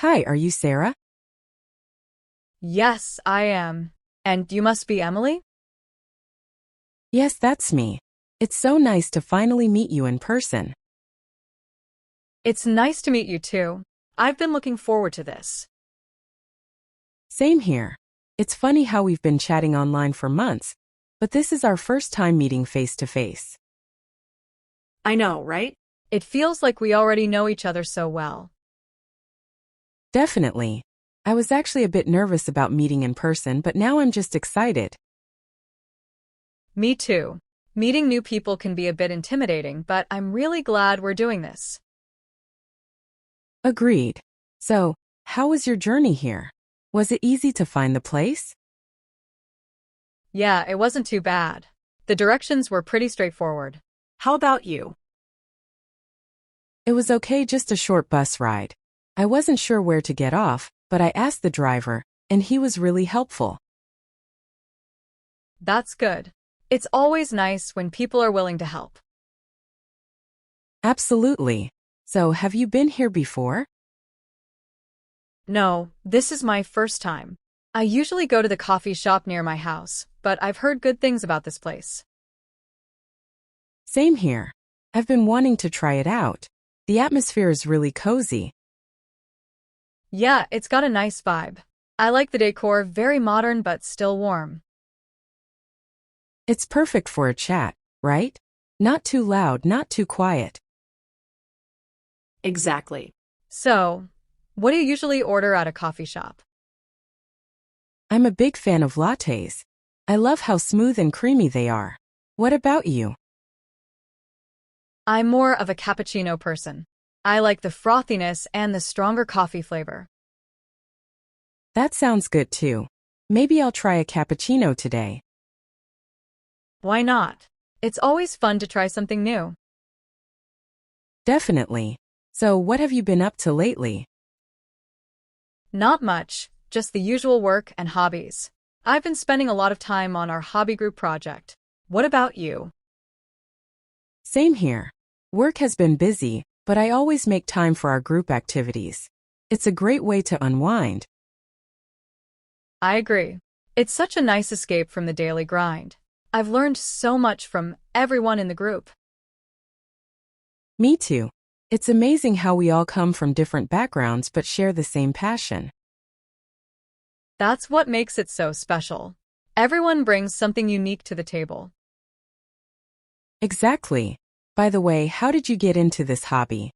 Hi, are you Sarah? Yes, I am. And you must be Emily? Yes, that's me. It's so nice to finally meet you in person. It's nice to meet you too. I've been looking forward to this. Same here. It's funny how we've been chatting online for months, but this is our first time meeting face to face. I know, right? It feels like we already know each other so well. Definitely. I was actually a bit nervous about meeting in person, but now I'm just excited. Me too. Meeting new people can be a bit intimidating, but I'm really glad we're doing this. Agreed. So, how was your journey here? Was it easy to find the place? Yeah, it wasn't too bad. The directions were pretty straightforward. How about you? It was okay, just a short bus ride. I wasn't sure where to get off, but I asked the driver, and he was really helpful. That's good. It's always nice when people are willing to help. Absolutely. So, have you been here before? No, this is my first time. I usually go to the coffee shop near my house, but I've heard good things about this place. Same here. I've been wanting to try it out. The atmosphere is really cozy. Yeah, it's got a nice vibe. I like the decor, very modern but still warm. It's perfect for a chat, right? Not too loud, not too quiet. Exactly. So, what do you usually order at a coffee shop? I'm a big fan of lattes. I love how smooth and creamy they are. What about you? I'm more of a cappuccino person. I like the frothiness and the stronger coffee flavor. That sounds good too. Maybe I'll try a cappuccino today. Why not? It's always fun to try something new. Definitely. So, what have you been up to lately? Not much, just the usual work and hobbies. I've been spending a lot of time on our hobby group project. What about you? Same here. Work has been busy, but I always make time for our group activities. It's a great way to unwind. I agree. It's such a nice escape from the daily grind. I've learned so much from everyone in the group. Me too. It's amazing how we all come from different backgrounds but share the same passion. That's what makes it so special. Everyone brings something unique to the table. Exactly. By the way, how did you get into this hobby?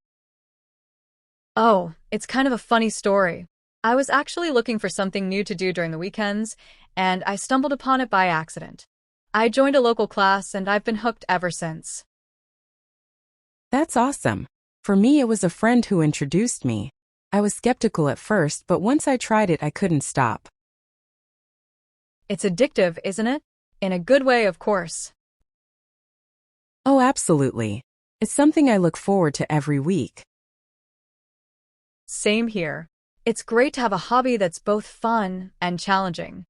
Oh, it's kind of a funny story. I was actually looking for something new to do during the weekends, and I stumbled upon it by accident. I joined a local class, and I've been hooked ever since. That's awesome. For me, it was a friend who introduced me. I was skeptical at first, but once I tried it, I couldn't stop. It's addictive, isn't it? In a good way, of course. Oh, absolutely. It's something I look forward to every week. Same here. It's great to have a hobby that's both fun and challenging.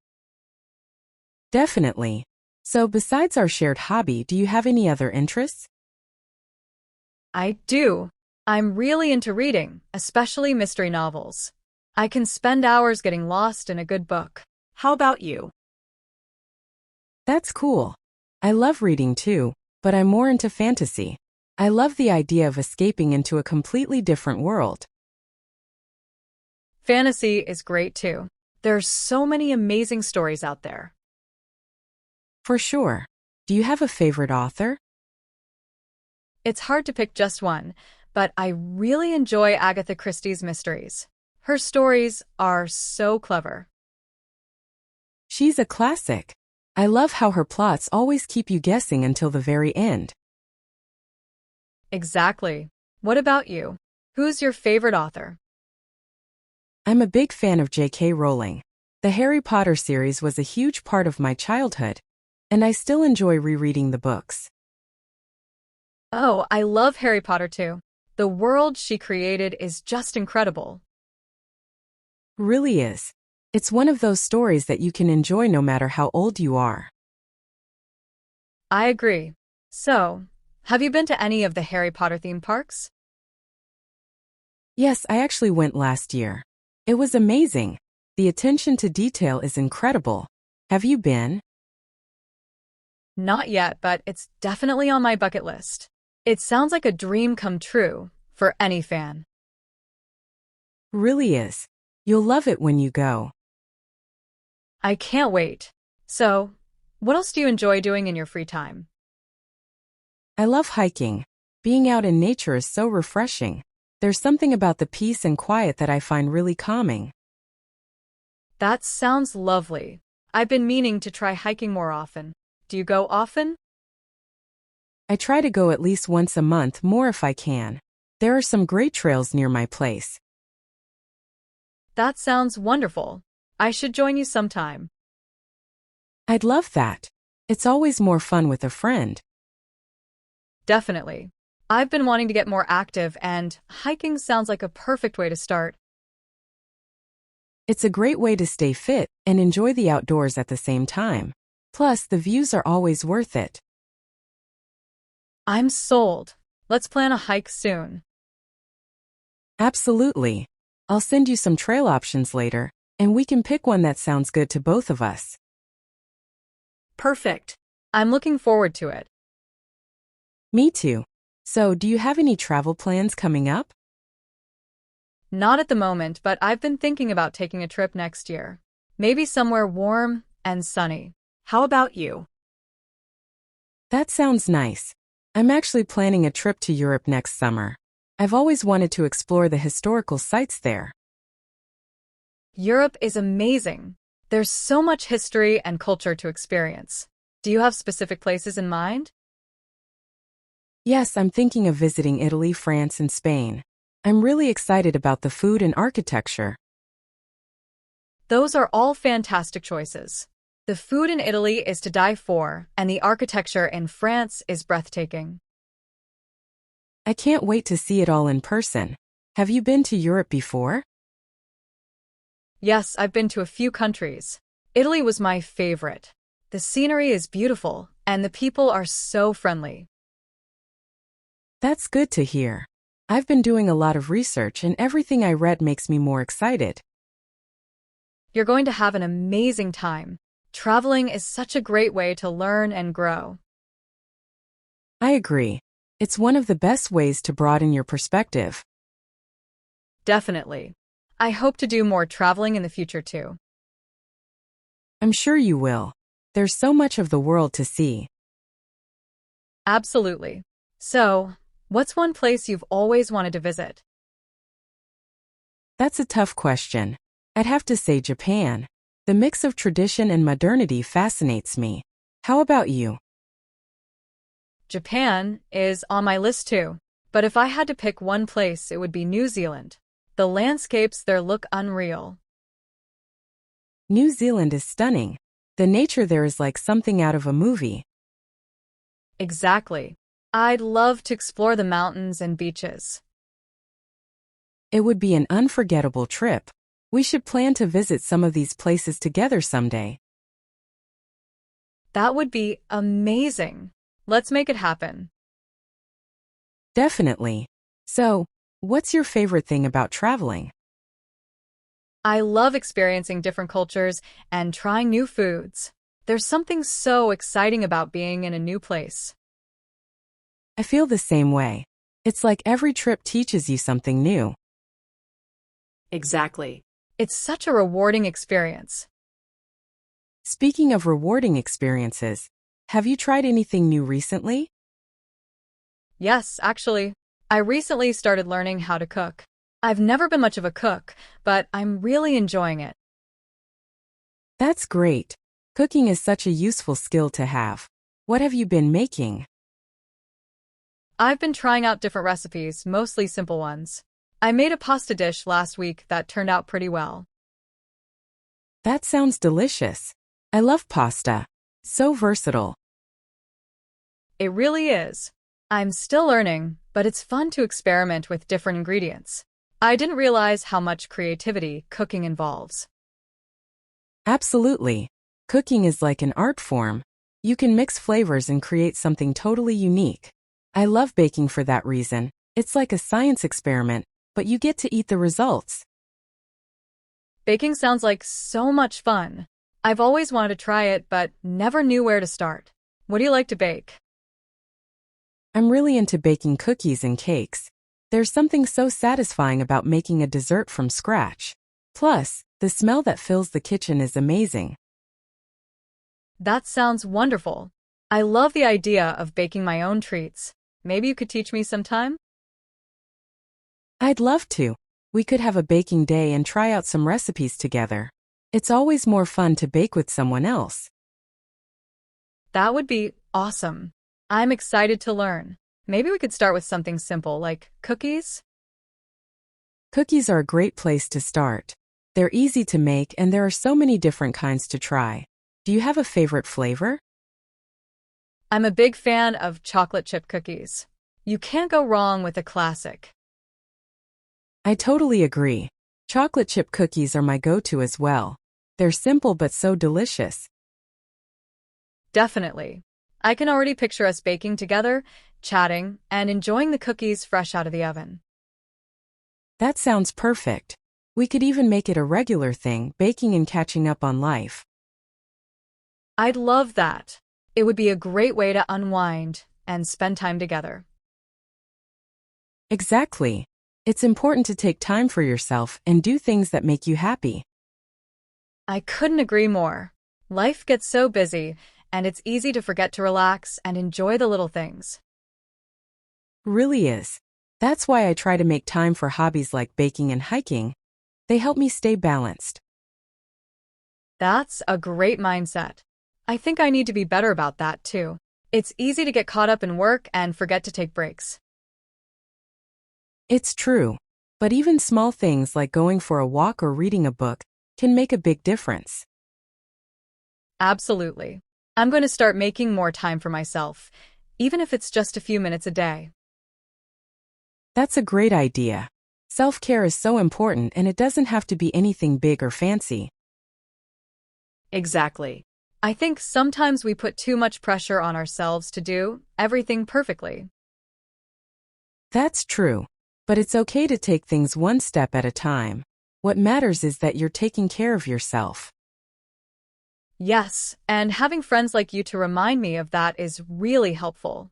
Definitely. So, besides our shared hobby, do you have any other interests? I do. I'm really into reading, especially mystery novels. I can spend hours getting lost in a good book. How about you? That's cool. I love reading too, but I'm more into fantasy. I love the idea of escaping into a completely different world. Fantasy is great too. There's so many amazing stories out there. For sure. Do you have a favorite author? It's hard to pick just one, but I really enjoy Agatha Christie's mysteries. Her stories are so clever. She's a classic. I love how her plots always keep you guessing until the very end. Exactly. What about you? Who's your favorite author? I'm a big fan of J.K. Rowling. The Harry Potter series was a huge part of my childhood, and I still enjoy rereading the books. Oh, I love Harry Potter too. The world she created is just incredible. Really is. It's one of those stories that you can enjoy no matter how old you are. I agree. So, have you been to any of the Harry Potter theme parks? Yes, I actually went last year. It was amazing. The attention to detail is incredible. Have you been? Not yet, but it's definitely on my bucket list. It sounds like a dream come true for any fan. Really is. You'll love it when you go. I can't wait. So, what else do you enjoy doing in your free time? I love hiking. Being out in nature is so refreshing. There's something about the peace and quiet that I find really calming. That sounds lovely. I've been meaning to try hiking more often. Do you go often? I try to go at least once a month, more if I can. There are some great trails near my place. That sounds wonderful. I should join you sometime. I'd love that. It's always more fun with a friend. Definitely. I've been wanting to get more active, and hiking sounds like a perfect way to start. It's a great way to stay fit and enjoy the outdoors at the same time. Plus, the views are always worth it. I'm sold. Let's plan a hike soon. Absolutely. I'll send you some trail options later, and we can pick one that sounds good to both of us. Perfect. I'm looking forward to it. Me too. So, do you have any travel plans coming up? Not at the moment, but I've been thinking about taking a trip next year. Maybe somewhere warm and sunny. How about you? That sounds nice. I'm actually planning a trip to Europe next summer. I've always wanted to explore the historical sites there. Europe is amazing. There's so much history and culture to experience. Do you have specific places in mind? Yes, I'm thinking of visiting Italy, France, and Spain. I'm really excited about the food and architecture. Those are all fantastic choices. The food in Italy is to die for, and the architecture in France is breathtaking. I can't wait to see it all in person. Have you been to Europe before? Yes, I've been to a few countries. Italy was my favorite. The scenery is beautiful, and the people are so friendly. That's good to hear. I've been doing a lot of research, and everything I read makes me more excited. You're going to have an amazing time. Traveling is such a great way to learn and grow. I agree. It's one of the best ways to broaden your perspective. Definitely. I hope to do more traveling in the future too. I'm sure you will. There's so much of the world to see. Absolutely. So, what's one place you've always wanted to visit? That's a tough question. I'd have to say Japan. The mix of tradition and modernity fascinates me. How about you? Japan is on my list too. But if I had to pick one place, it would be New Zealand. The landscapes there look unreal. New Zealand is stunning. The nature there is like something out of a movie. Exactly. I'd love to explore the mountains and beaches. It would be an unforgettable trip. We should plan to visit some of these places together someday. That would be amazing. Let's make it happen. Definitely. So, what's your favorite thing about traveling? I love experiencing different cultures and trying new foods. There's something so exciting about being in a new place. I feel the same way. It's like every trip teaches you something new. Exactly. It's such a rewarding experience. Speaking of rewarding experiences, have you tried anything new recently? Yes, actually. I recently started learning how to cook. I've never been much of a cook, but I'm really enjoying it. That's great. Cooking is such a useful skill to have. What have you been making? I've been trying out different recipes, mostly simple ones. I made a pasta dish last week that turned out pretty well. That sounds delicious. I love pasta. So versatile. It really is. I'm still learning, but it's fun to experiment with different ingredients. I didn't realize how much creativity cooking involves. Absolutely. Cooking is like an art form. You can mix flavors and create something totally unique. I love baking for that reason. It's like a science experiment, but you get to eat the results. Baking sounds like so much fun. I've always wanted to try it, but never knew where to start. What do you like to bake? I'm really into baking cookies and cakes. There's something so satisfying about making a dessert from scratch. Plus, the smell that fills the kitchen is amazing. That sounds wonderful. I love the idea of baking my own treats. Maybe you could teach me sometime? I'd love to. We could have a baking day and try out some recipes together. It's always more fun to bake with someone else. That would be awesome. I'm excited to learn. Maybe we could start with something simple like cookies? Cookies are a great place to start. They're easy to make and there are so many different kinds to try. Do you have a favorite flavor? I'm a big fan of chocolate chip cookies. You can't go wrong with a classic. I totally agree. Chocolate chip cookies are my go-to as well. They're simple but so delicious. Definitely. I can already picture us baking together, chatting, and enjoying the cookies fresh out of the oven. That sounds perfect. We could even make it a regular thing, baking and catching up on life. I'd love that. It would be a great way to unwind and spend time together. Exactly. It's important to take time for yourself and do things that make you happy. I couldn't agree more. Life gets so busy, and it's easy to forget to relax and enjoy the little things. Really is. That's why I try to make time for hobbies like baking and hiking. They help me stay balanced. That's a great mindset. I think I need to be better about that too. It's easy to get caught up in work and forget to take breaks. It's true. But even small things like going for a walk or reading a book can make a big difference. Absolutely. I'm going to start making more time for myself, even if it's just a few minutes a day. That's a great idea. Self-care is so important and it doesn't have to be anything big or fancy. Exactly. I think sometimes we put too much pressure on ourselves to do everything perfectly. That's true. But it's okay to take things one step at a time. What matters is that you're taking care of yourself. Yes, and having friends like you to remind me of that is really helpful.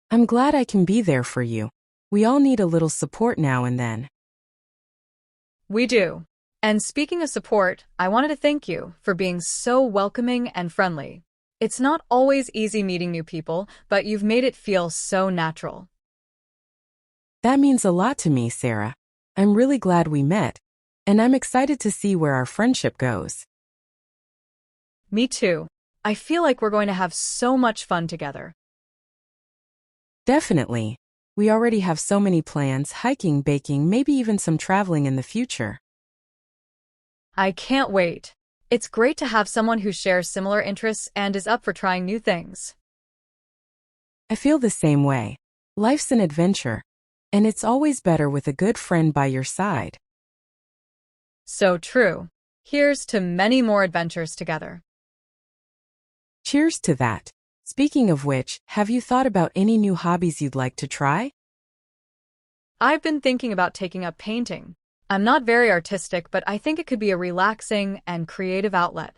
I'm glad I can be there for you. We all need a little support now and then. We do. And speaking of support, I wanted to thank you for being so welcoming and friendly. It's not always easy meeting new people, but you've made it feel so natural. That means a lot to me, Sarah. I'm really glad we met, and I'm excited to see where our friendship goes. Me too. I feel like we're going to have so much fun together. Definitely. We already have so many plans, hiking, baking, maybe even some traveling in the future. I can't wait. It's great to have someone who shares similar interests and is up for trying new things. I feel the same way. Life's an adventure, and it's always better with a good friend by your side. So true. Here's to many more adventures together. Cheers to that. Speaking of which, have you thought about any new hobbies you'd like to try? I've been thinking about taking up painting. I'm not very artistic, but I think it could be a relaxing and creative outlet.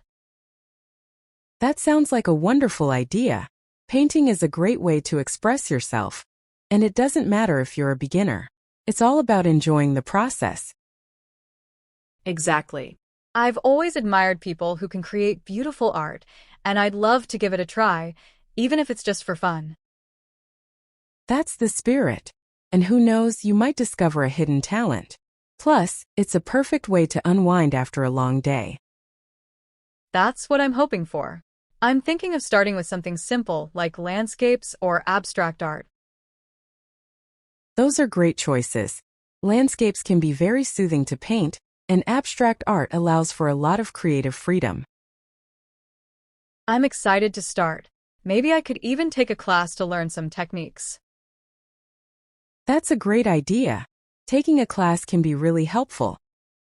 That sounds like a wonderful idea. Painting is a great way to express yourself, and it doesn't matter if you're a beginner. It's all about enjoying the process. Exactly. I've always admired people who can create beautiful art, and I'd love to give it a try, even if it's just for fun. That's the spirit. And who knows, you might discover a hidden talent. Plus, it's a perfect way to unwind after a long day. That's what I'm hoping for. I'm thinking of starting with something simple like landscapes or abstract art. Those are great choices. Landscapes can be very soothing to paint, and abstract art allows for a lot of creative freedom. I'm excited to start. Maybe I could even take a class to learn some techniques. That's a great idea. Taking a class can be really helpful,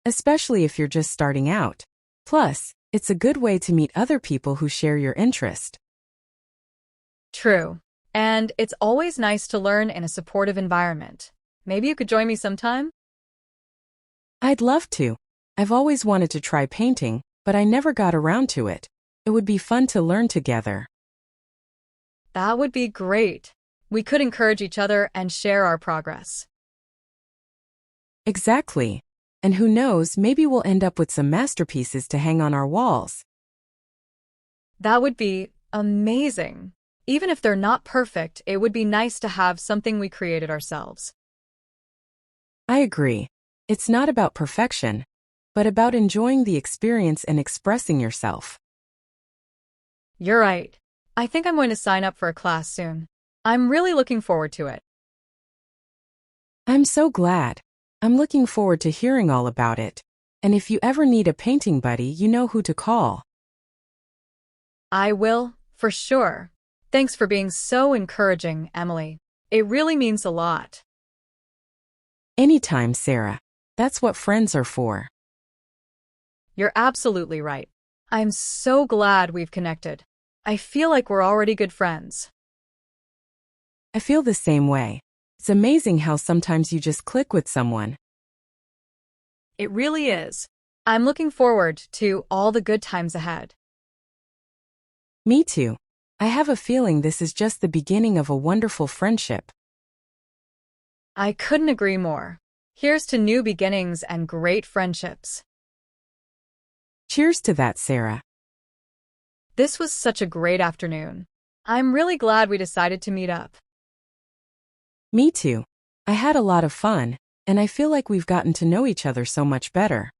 especially if you're just starting out. Plus, it's a good way to meet other people who share your interest. True. And it's always nice to learn in a supportive environment. Maybe you could join me sometime? I'd love to. I've always wanted to try painting, but I never got around to it. It would be fun to learn together. That would be great. We could encourage each other and share our progress. Exactly. And who knows, maybe we'll end up with some masterpieces to hang on our walls. That would be amazing. Even if they're not perfect, it would be nice to have something we created ourselves. I agree. It's not about perfection, but about enjoying the experience and expressing yourself. You're right. I think I'm going to sign up for a class soon. I'm really looking forward to it. I'm so glad. I'm looking forward to hearing all about it. And if you ever need a painting buddy, you know who to call. I will, for sure. Thanks for being so encouraging, Emily. It really means a lot. Anytime, Sarah. That's what friends are for. You're absolutely right. I'm so glad we've connected. I feel like we're already good friends. I feel the same way. It's amazing how sometimes you just click with someone. It really is. I'm looking forward to all the good times ahead. Me too. I have a feeling this is just the beginning of a wonderful friendship. I couldn't agree more. Here's to new beginnings and great friendships. Cheers to that, Sarah. This was such a great afternoon. I'm really glad we decided to meet up. Me too. I had a lot of fun, and I feel like we've gotten to know each other so much better.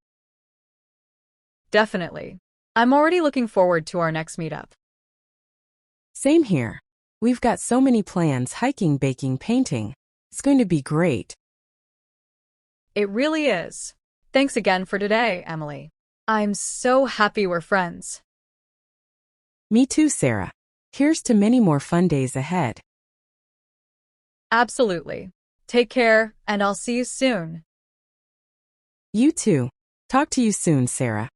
Definitely. I'm already looking forward to our next meetup. Same here. We've got so many plans: hiking, baking, painting. It's going to be great. It really is. Thanks again for today, Emily. I'm so happy we're friends. Me too, Sarah. Here's to many more fun days ahead. Absolutely. Take care, and I'll see you soon. You too. Talk to you soon, Sarah.